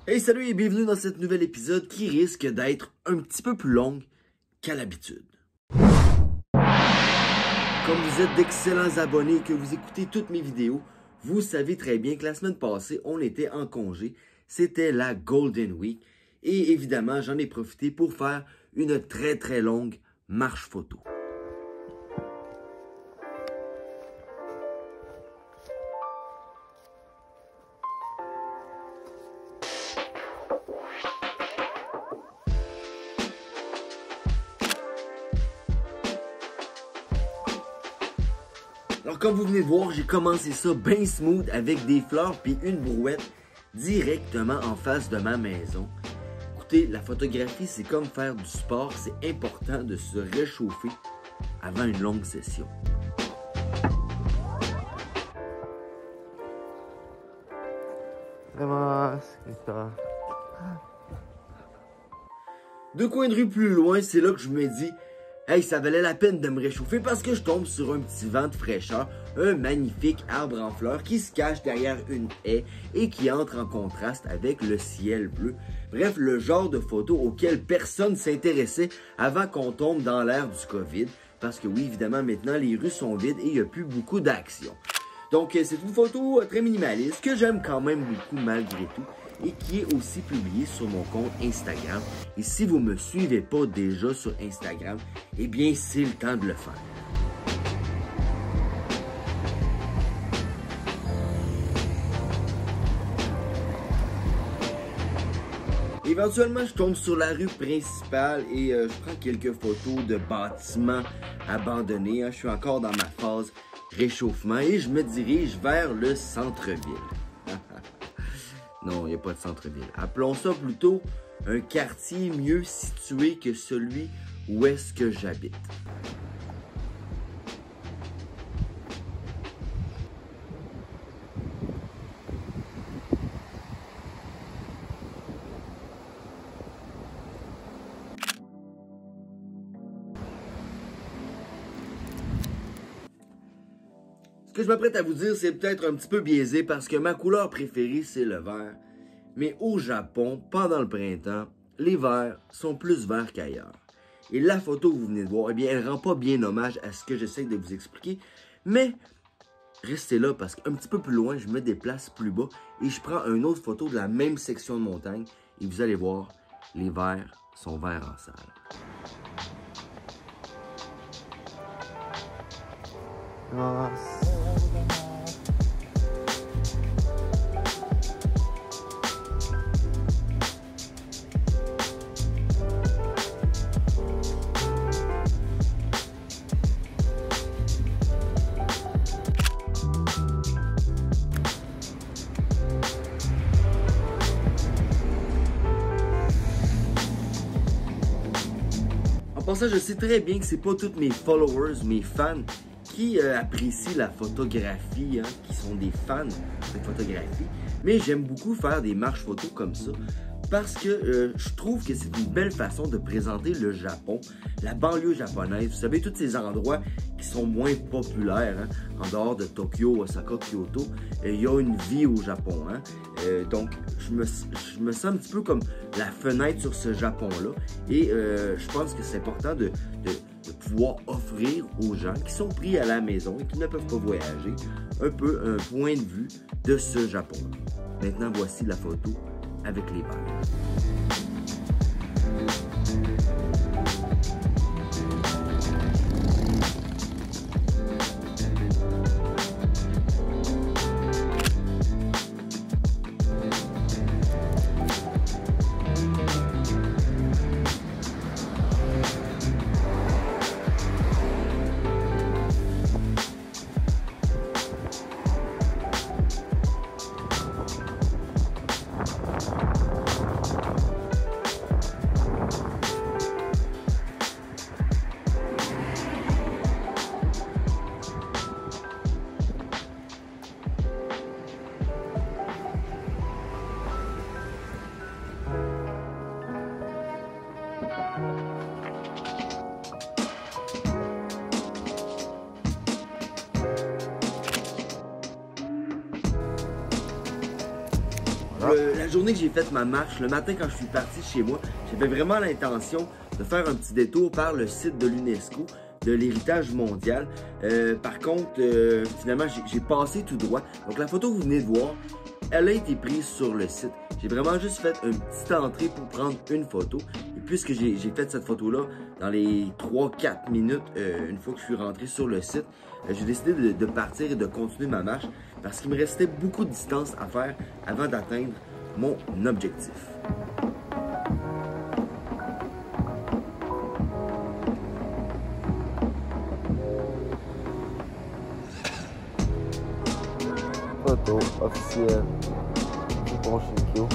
Hey salut et bienvenue dans cet nouvel épisode qui risque d'être un petit peu plus long qu'à l'habitude. Comme vous êtes d'excellents abonnés et que vous écoutez toutes mes vidéos, vous savez très bien que la semaine passée, on était en congé. C'était la Golden Week et évidemment, j'en ai profité pour faire une très longue marche photo. Alors comme vous venez de voir, j'ai commencé ça bien smooth avec des fleurs puis une brouette directement en face de ma maison. Écoutez, la photographie c'est comme faire du sport, c'est important de se réchauffer avant une longue session. Vraiment, c'est ça. Deux coins de rue plus loin, c'est là que je me dis hey, ça valait la peine de me réchauffer parce que je tombe sur un petit vent de fraîcheur, un magnifique arbre en fleurs qui se cache derrière une haie et qui entre en contraste avec le ciel bleu. Bref, le genre de photo auquel personne s'intéressait avant qu'on tombe dans l'ère du COVID. Parce que oui, évidemment, maintenant, les rues sont vides et il n'y a plus beaucoup d'action. Donc, c'est une photo très minimaliste que j'aime quand même beaucoup malgré tout et qui est aussi publiée sur mon compte Instagram. Et si vous ne me suivez pas déjà sur Instagram, eh bien, c'est le temps de le faire. Éventuellement, je tombe sur la rue principale et je prends quelques photos de bâtiments abandonnés. Je suis encore dans ma phase réchauffement et je me dirige vers le centre-ville. Non, il n'y a pas de centre-ville. Appelons ça plutôt un quartier mieux situé que celui où est-ce que j'habite. Ce que je m'apprête à vous dire, c'est peut-être un petit peu biaisé parce que ma couleur préférée, c'est le vert. Mais au Japon, pendant le printemps, les verts sont plus verts qu'ailleurs. Et la photo que vous venez de voir, eh bien, elle rend pas bien hommage à ce que j'essaie de vous expliquer. Mais restez là parce qu'un petit peu plus loin, je me déplace plus bas et je prends une autre photo de la même section de montagne. Et vous allez voir, les verts sont verts en salle. En passant, je sais très bien que c'est pas tous mes followers, mes fans qui apprécient la photographie, qui sont des fans de photographie, mais j'aime beaucoup faire des marches photos comme ça parce que je trouve que c'est une belle façon de présenter le Japon, la banlieue japonaise. Vous savez, tous ces endroits qui sont moins populaires, en dehors de Tokyo, Osaka, Kyoto, il y a une vie au Japon. Donc, je me sens un petit peu comme la fenêtre sur ce Japon-là et je pense que c'est important de pouvoir offrir aux gens qui sont pris à la maison et qui ne peuvent pas voyager un peu un point de vue de ce Japon-là. Maintenant, voici la photo avec les verres. La journée que j'ai fait ma marche, le matin quand je suis parti chez moi, j'avais vraiment l'intention de faire un petit détour par le site de l'UNESCO, de l'héritage mondial. Par contre, finalement, j'ai passé tout droit. Donc la photo que vous venez de voir, elle a été prise sur le site. J'ai vraiment juste fait une petite entrée pour prendre une photo. Et puisque j'ai fait cette photo-là dans les 3-4 minutes, une fois que je suis rentré sur le site, j'ai décidé de partir et de continuer ma marche parce qu'il me restait beaucoup de distance à faire avant d'atteindre mon objectif. Photo officielle du pont Chinkyo.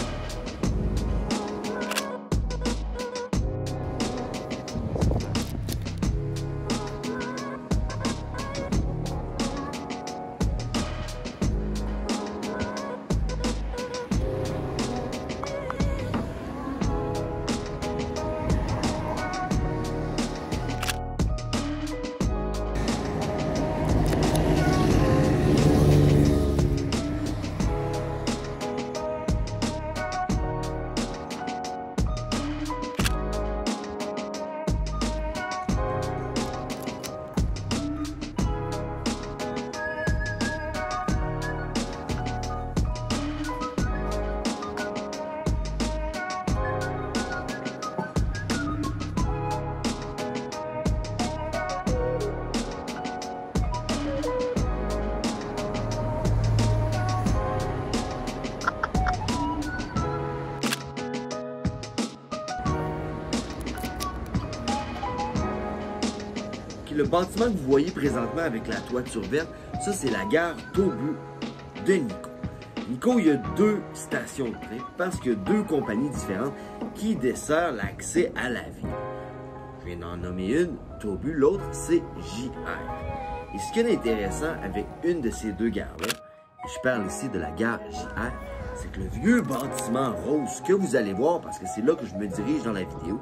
Le bâtiment que vous voyez présentement avec la toiture verte, ça c'est la gare Tobu de Nikko. Nikko, il y a deux stations de train parce qu'il y a deux compagnies différentes qui desservent l'accès à la ville. Je viens d'en nommer une, Tobu, l'autre c'est JR. Et ce qui est intéressant avec une de ces deux gares-là, et je parle ici de la gare JR, c'est que le vieux bâtiment rose que vous allez voir, parce que c'est là que je me dirige dans la vidéo,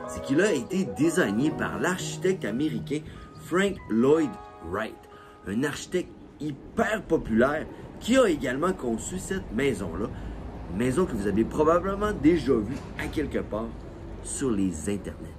c'est qu'il a été designé par l'architecte américain Frank Lloyd Wright, un architecte hyper populaire qui a également conçu cette maison-là, une maison que vous avez probablement déjà vue à quelque part sur les internets.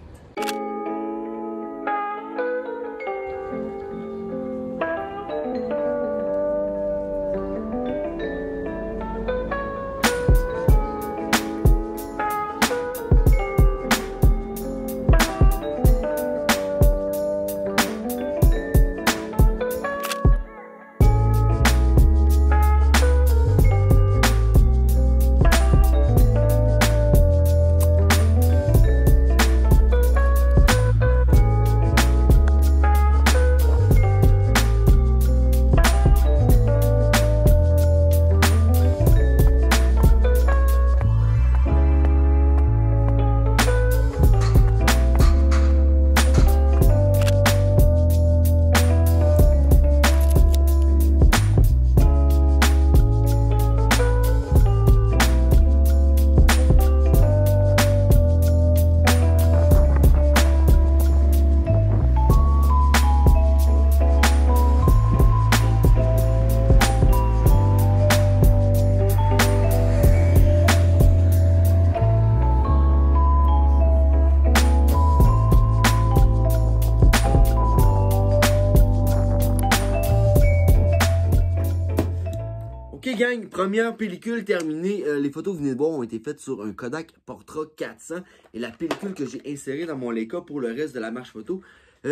Ok gang, première pellicule terminée. Les photos que vous venez de voir ont été faites sur un Kodak Portra 400. Et la pellicule que j'ai insérée dans mon Leica pour le reste de la marche photo,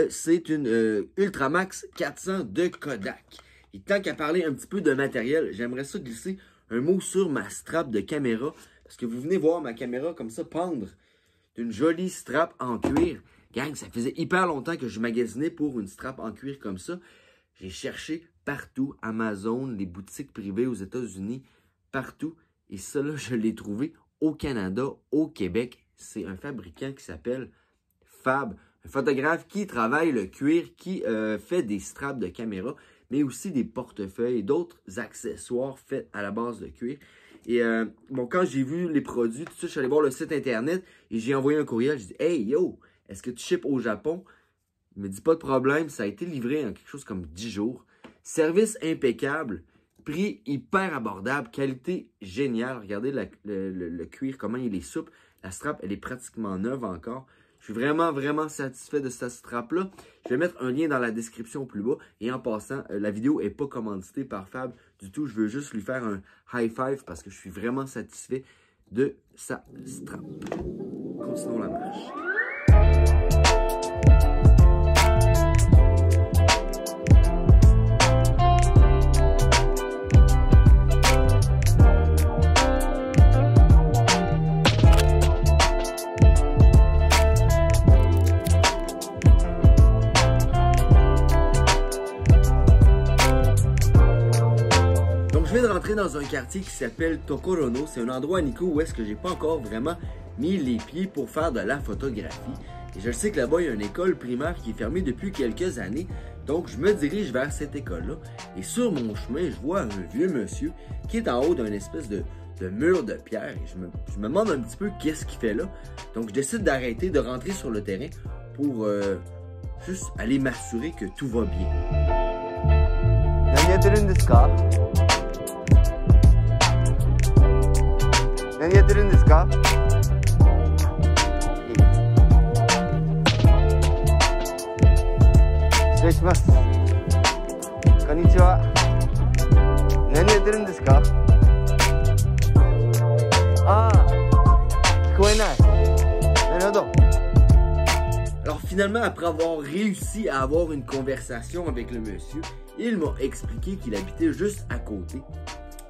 c'est une Ultramax 400 de Kodak. Et tant qu'à parler un petit peu de matériel, j'aimerais ça glisser un mot sur ma strap de caméra. Parce que vous venez voir ma caméra comme ça pendre d'une jolie strap en cuir. Gang, ça faisait hyper longtemps que je magasinais pour une strap en cuir comme ça. J'ai cherché partout, Amazon, les boutiques privées aux États-Unis, partout. Et ça, là, je l'ai trouvé au Canada, au Québec. C'est un fabricant qui s'appelle Fab. Un photographe qui travaille le cuir, qui fait des straps de caméra, mais aussi des portefeuilles et d'autres accessoires faits à la base de cuir. Et bon, quand j'ai vu les produits, tout ça, je suis allé voir le site internet et j'ai envoyé un courriel. J'ai dit « Hey, yo, est-ce que tu ships au Japon? » Il me dit « Pas de problème, ça a été livré en quelque chose comme 10 jours. » Service impeccable. Prix hyper abordable, qualité géniale. Regardez le cuir, comment il est souple. La strap, elle est pratiquement neuve encore. Je suis vraiment, vraiment satisfait de cette strap-là. Je vais mettre un lien dans la description plus bas. Et en passant, la vidéo n'est pas commanditée par Fab du tout. Je veux juste lui faire un high five parce que je suis vraiment satisfait de sa strap. Continuons la marche. Je viens de rentrer dans un quartier qui s'appelle Tokorono. C'est un endroit à Nikko où est-ce que j'ai pas encore vraiment mis les pieds pour faire de la photographie. Et je sais que là-bas, il y a une école primaire qui est fermée depuis quelques années. Donc, je me dirige vers cette école-là. Et sur mon chemin, je vois un vieux monsieur qui est en haut d'un espèce de mur de pierre. Et je me demande un petit peu qu'est-ce qu'il fait là. Donc, je décide d'arrêter, de rentrer sur le terrain pour juste aller m'assurer que tout va bien. Alors finalement, après avoir réussi à avoir une conversation avec le monsieur, il m'a expliqué qu'il habitait juste à côté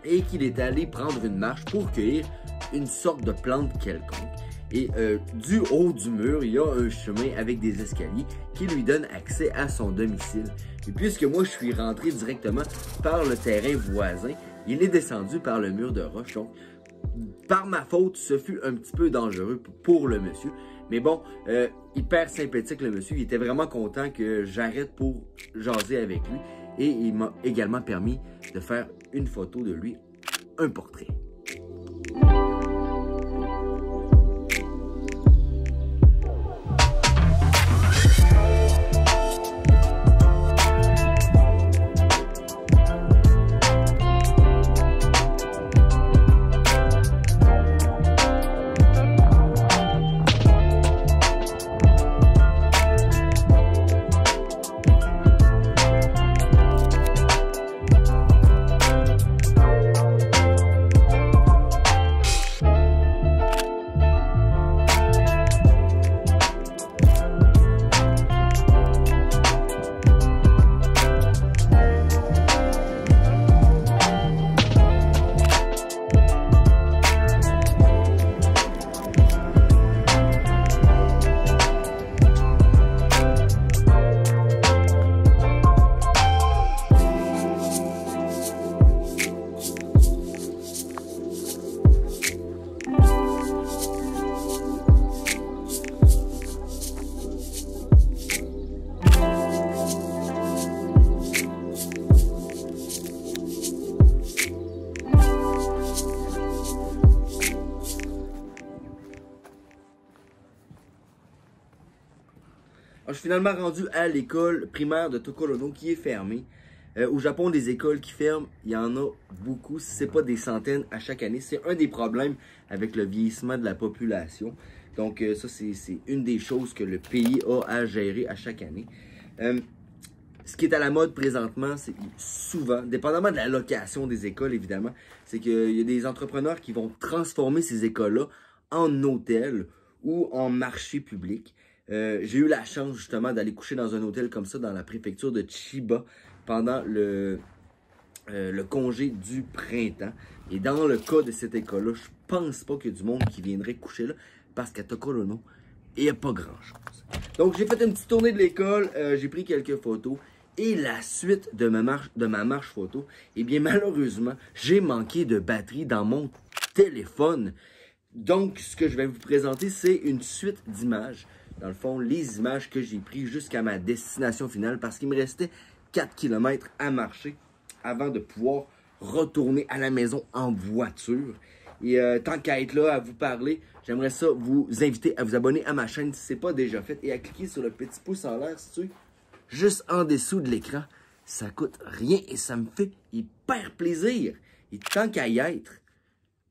et qu'il était allé prendre une marche pour cueillir une sorte de plante quelconque. Et du haut du mur, il y a un chemin avec des escaliers qui lui donnent accès à son domicile. Et puisque moi, je suis rentré directement par le terrain voisin, il est descendu par le mur de roche. Donc, par ma faute, ce fut un petit peu dangereux pour le monsieur. Mais bon, hyper sympathique le monsieur. Il était vraiment content que j'arrête pour jaser avec lui. Et il m'a également permis de faire une photo de lui, un portrait. Alors, je suis finalement rendu à l'école primaire de Tokorono qui est fermée. Au Japon, des écoles qui ferment, il y en a beaucoup, si ce n'est pas des centaines à chaque année. C'est un des problèmes avec le vieillissement de la population. Donc ça, c'est une des choses que le pays a à gérer à chaque année. Ce qui est à la mode présentement, c'est souvent, dépendamment de la location des écoles évidemment, c'est qu'il y a des entrepreneurs qui vont transformer ces écoles-là en hôtels ou en marché public. J'ai eu la chance justement d'aller coucher dans un hôtel comme ça dans la préfecture de Chiba pendant le congé du printemps. Et dans le cas de cette école-là, je pense pas qu'il y a du monde qui viendrait coucher là parce qu'à Tokorono, il n'y a pas grand-chose. Donc j'ai fait une petite tournée de l'école, j'ai pris quelques photos. Et la suite de ma marche photo, eh bien malheureusement, j'ai manqué de batterie dans mon téléphone. Donc ce que je vais vous présenter, c'est une suite d'images. Dans le fond, les images que j'ai prises jusqu'à ma destination finale parce qu'il me restait 4 km à marcher avant de pouvoir retourner à la maison en voiture. Et tant qu'à être là, à vous parler, j'aimerais ça vous inviter à vous abonner à ma chaîne si ce n'est pas déjà fait et à cliquer sur le petit pouce en l'air situé juste en dessous de l'écran Ça coûte rien et ça me fait hyper plaisir. Et tant qu'à y être,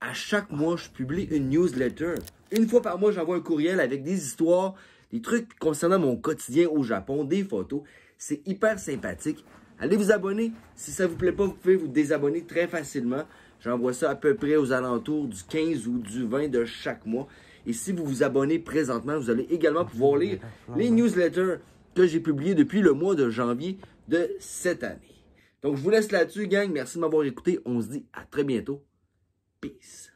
à chaque mois, je publie une newsletter. Une fois par mois, j'envoie un courriel avec des histoires, des trucs concernant mon quotidien au Japon, des photos. C'est hyper sympathique. Allez vous abonner. Si ça vous plaît pas, vous pouvez vous désabonner très facilement. J'envoie ça à peu près aux alentours du 15 ou du 20 de chaque mois. Et si vous vous abonnez présentement, vous allez également pouvoir lire les newsletters que j'ai publiées depuis le mois de janvier de cette année. Donc, je vous laisse là-dessus, gang. Merci de m'avoir écouté. On se dit à très bientôt. Peace.